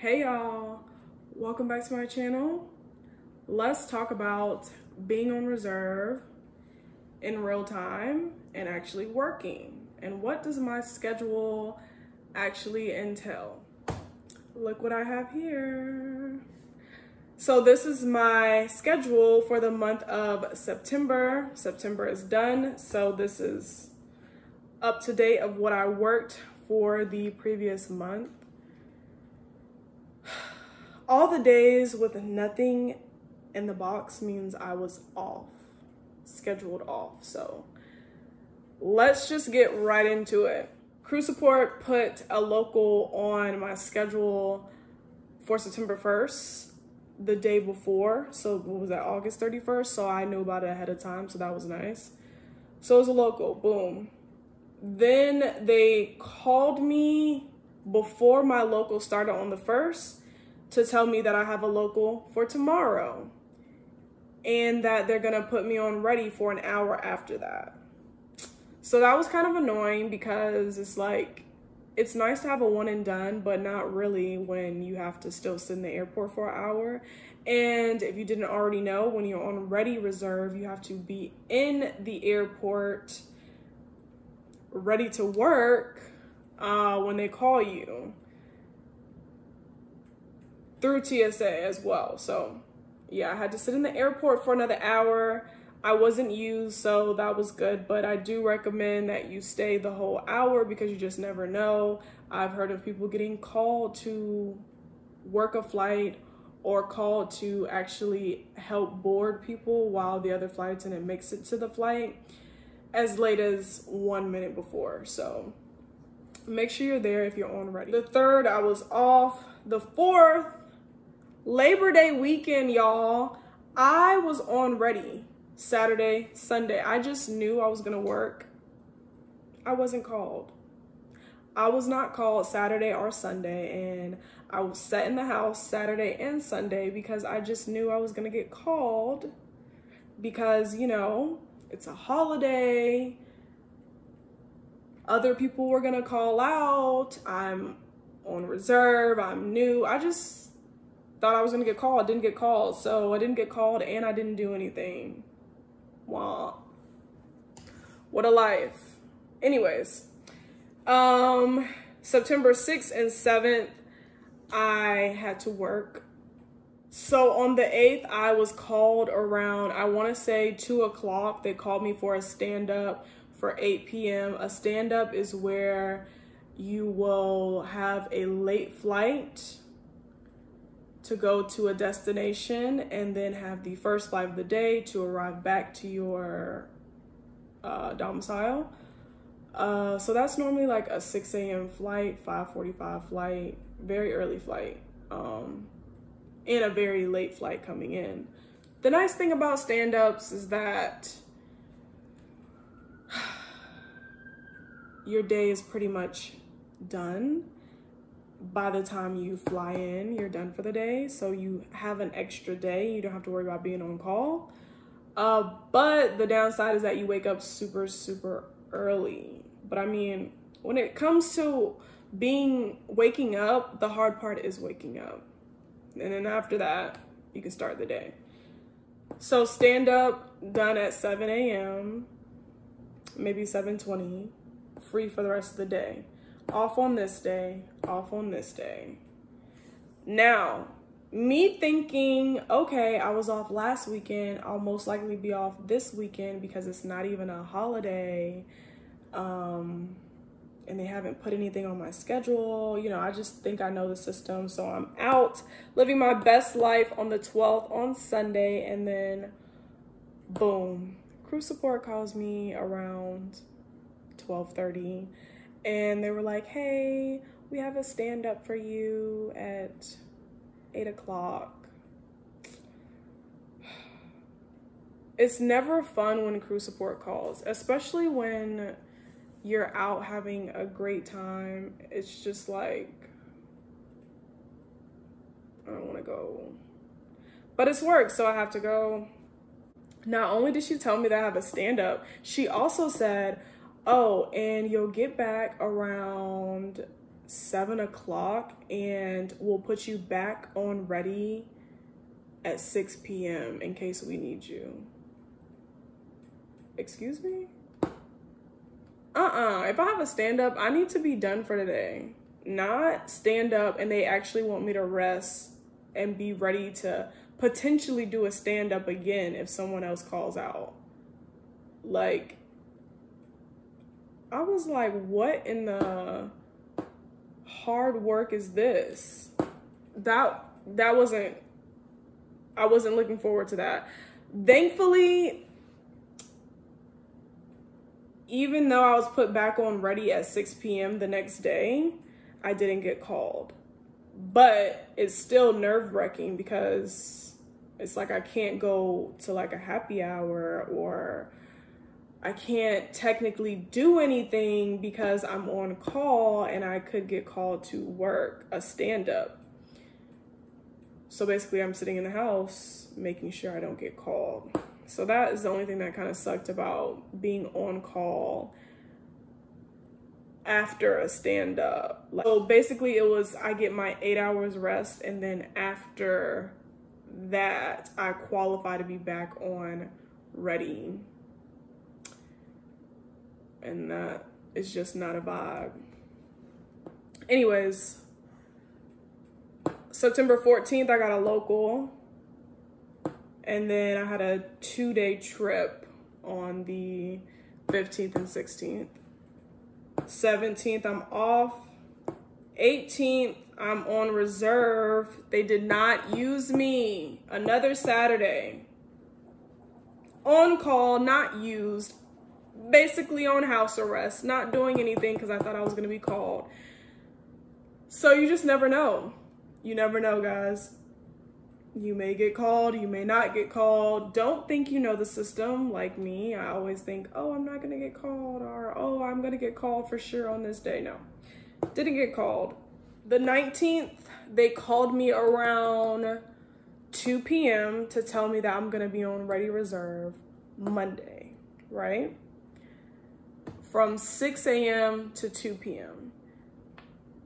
Hey y'all, welcome back to my channel. Let's talk about being on reserve in real time and actually working. And what does my schedule actually entail? Look what I have here. So this is my schedule for the month of September. September is done, so this is up to date of what I worked for the previous month. All the days with nothing in the box means I was off, scheduled off. So let's just get right into it. Crew support put a local on my schedule for September 1st, the day before. So what was that, August 31st? So I knew about it ahead of time, so that was nice. So it was a local, boom. Then they called me before my local started on the 1st to tell me that I have a local for tomorrow and that they're gonna put me on ready for an hour after that. So that was kind of annoying because it's like, it's nice to have a one and done, but not really when you have to still sit in the airport for an hour. And if you didn't already know, when you're on ready reserve, you have to be in the airport ready to work when they call you, through TSA as well. So yeah, I had to sit in the airport for another hour. I wasn't used, so that was good, but I do recommend that you stay the whole hour because you just never know. I've heard of people getting called to work a flight or called to actually help board people while the other flight attendant makes it to the flight as late as 1 minute before. So make sure you're there if you're on ready. The 3rd, I was off. The 4th, Labor Day weekend, y'all, I was on ready Saturday, Sunday. I just knew I was gonna work. I wasn't called. I was not called Saturday or Sunday, and I was sat in the house Saturday and Sunday because I just knew I was gonna get called because, you know, it's a holiday. Other people were gonna call out. I'm on reserve, I'm new. I just thought I was gonna get called, didn't get called. So I didn't get called and I didn't do anything. Wow. What a life. Anyways, September 6th and 7th, I had to work. So on the 8th, I was called around, I wanna say 2 o'clock. They called me for a stand-up for 8 p.m. A stand-up is where you will have a late flight to go to a destination and then have the first flight of the day to arrive back to your domicile. So that's normally like a 6 a.m. flight, 5:45 flight, very early flight, and a very late flight coming in. The nice thing about stand-ups is that your day is pretty much done. By the time you fly in, you're done for the day. So you have an extra day. You don't have to worry about being on call. But the downside is that you wake up super, super early. But I mean, when it comes to waking up, the hard part is waking up. And then after that, you can start the day. So stand up, done at 7 a.m., maybe 7:20, free for the rest of the day. Off on this day, off on this day. Now, me thinking, okay, I was off last weekend, I'll most likely be off this weekend because it's not even a holiday, and they haven't put anything on my schedule. You know, I just think I know the system, so I'm out living my best life on the 12th on Sunday, and then boom, crew support calls me around 12:30. And they were like, hey, we have a stand-up for you at 8 o'clock. It's never fun when crew support calls, especially when you're out having a great time. It's just like, I don't want to go. But it's work, so I have to go. Not only did she tell me that I have a stand-up, she also said, oh, and you'll get back around 7 o'clock, and we'll put you back on ready at 6 p.m. in case we need you. Excuse me? If I have a stand-up, I need to be done for the day. Not stand up and they actually want me to rest and be ready to potentially do a stand-up again if someone else calls out. Like, I was like, what in the hard work is this? I wasn't looking forward to that. Thankfully, even though I was put back on ready at 6 p.m. the next day, I didn't get called. But it's still nerve-wracking because it's like I can't go to like a happy hour, or I can't technically do anything because I'm on call and I could get called to work a stand-up. So basically I'm sitting in the house making sure I don't get called. So that is the only thing that kind of sucked about being on call after a stand-up. So basically it was, I get my 8 hours rest, and then after that I qualify to be back on ready. And that is just not a vibe. Anyways, September 14th, I got a local. And then I had a 2-day trip on the 15th and 16th. 17th, I'm off. 18th, I'm on reserve. They did not use me. Another Saturday. On call, not used. Basically on house arrest, not doing anything because I thought I was going to be called. So you just never know. You never know, guys. You may get called, you may not get called. Don't think you know the system like me. I always think, oh, I'm not going to get called, or oh, I'm going to get called for sure on this day. No, didn't get called. The 19th, they called me around 2 p.m. to tell me that I'm going to be on ready reserve Monday, right? From 6 a.m. to 2 p.m.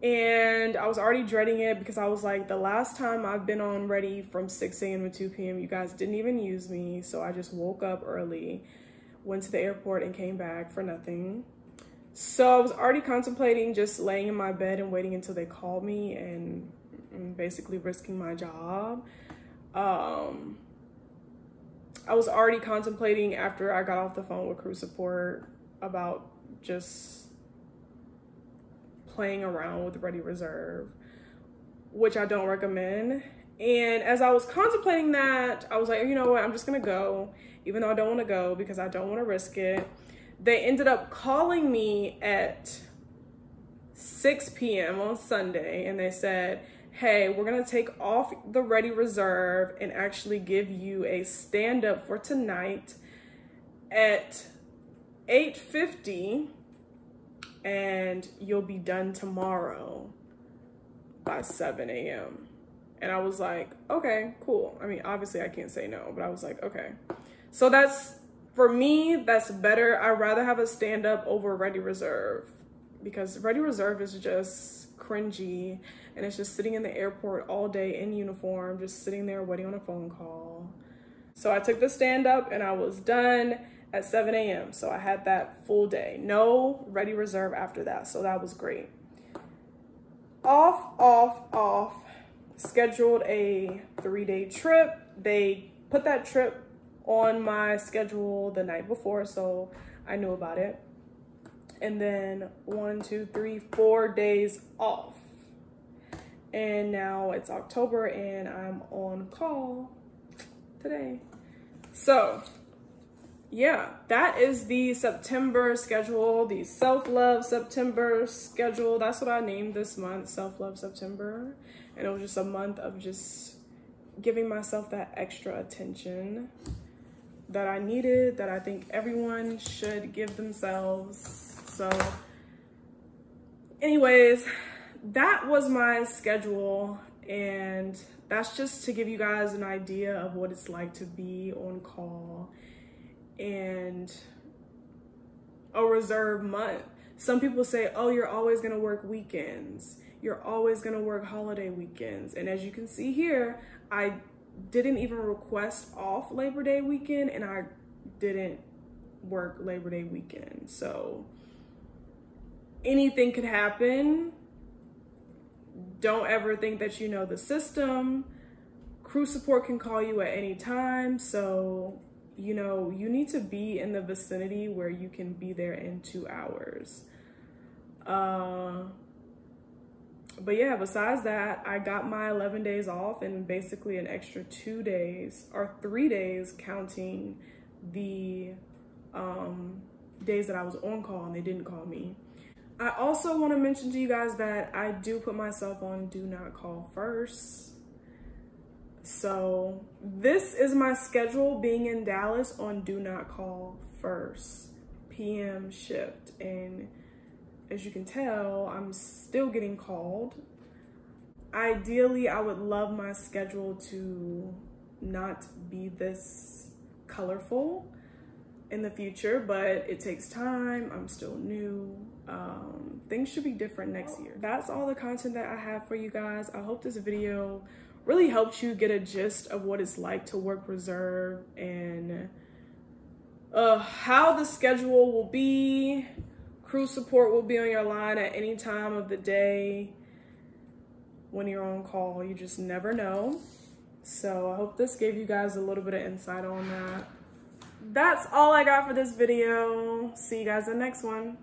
And I was already dreading it because I was like, the last time I've been on ready from 6 a.m. to 2 p.m., you guys didn't even use me. So I just woke up early, went to the airport, and came back for nothing. So I was already contemplating just laying in my bed and waiting until they called me, and basically risking my job. I was already contemplating after I got off the phone with crew support about just playing around with ready reserve, which I don't recommend. And as I was contemplating that, I was like, you know what, I'm just gonna go, even though I don't want to go because I don't want to risk it. They ended up calling me at 6 p.m. on Sunday, and they said, hey, we're gonna take off the ready reserve and actually give you a stand-up for tonight at 8:50, and you'll be done tomorrow by 7 a.m. And I was like, okay, cool. I mean, obviously I can't say no, but I was like, okay. So that's, for me, that's better. I'd rather have a stand-up over ready reserve, because ready reserve is just cringy, and it's just sitting in the airport all day in uniform, just sitting there waiting on a phone call. So I took the stand-up and I was done at 7 a.m. So I had that full day. No ready reserve after that. So that was great. Off. Scheduled a 3-day trip. They put that trip on my schedule the night before, so I knew about it. And then 4 days off. And now it's October and I'm on call today. So yeah, that is the September schedule, the self-love September schedule. That's what I named this month, self-love September. And it was just a month of just giving myself that extra attention that I needed, that I think everyone should give themselves. So anyways, that was my schedule, and that's just to give you guys an idea of what it's like to be on call and a reserve month. some people say, oh, you're always gonna work weekends. You're always gonna work holiday weekends. And as you can see here, I didn't even request off Labor Day weekend, and I didn't work Labor Day weekend. So anything could happen. Don't ever think that you know the system. Crew support can call you at any time. So, you know, you need to be in the vicinity where you can be there in 2 hours. But yeah, besides that, I got my 11 days off and basically an extra 2 days or 3 days counting the days that I was on call and they didn't call me. I also want to mention to you guys that I do put myself on do not call first. So this is my schedule being in Dallas on do not call first PM shift. And as you can tell, I'm still getting called. Ideally, I would love my schedule to not be this colorful in the future, but it takes time. I'm still new. Things should be different next year. That's all the content that I have for you guys. I hope this video really helped you get a gist of what it's like to work reserve and how the schedule will be. Crew support will be on your line at any time of the day when you're on call. You just never know. So I hope this gave you guys a little bit of insight on that. That's all I got for this video. See you guys in the next one.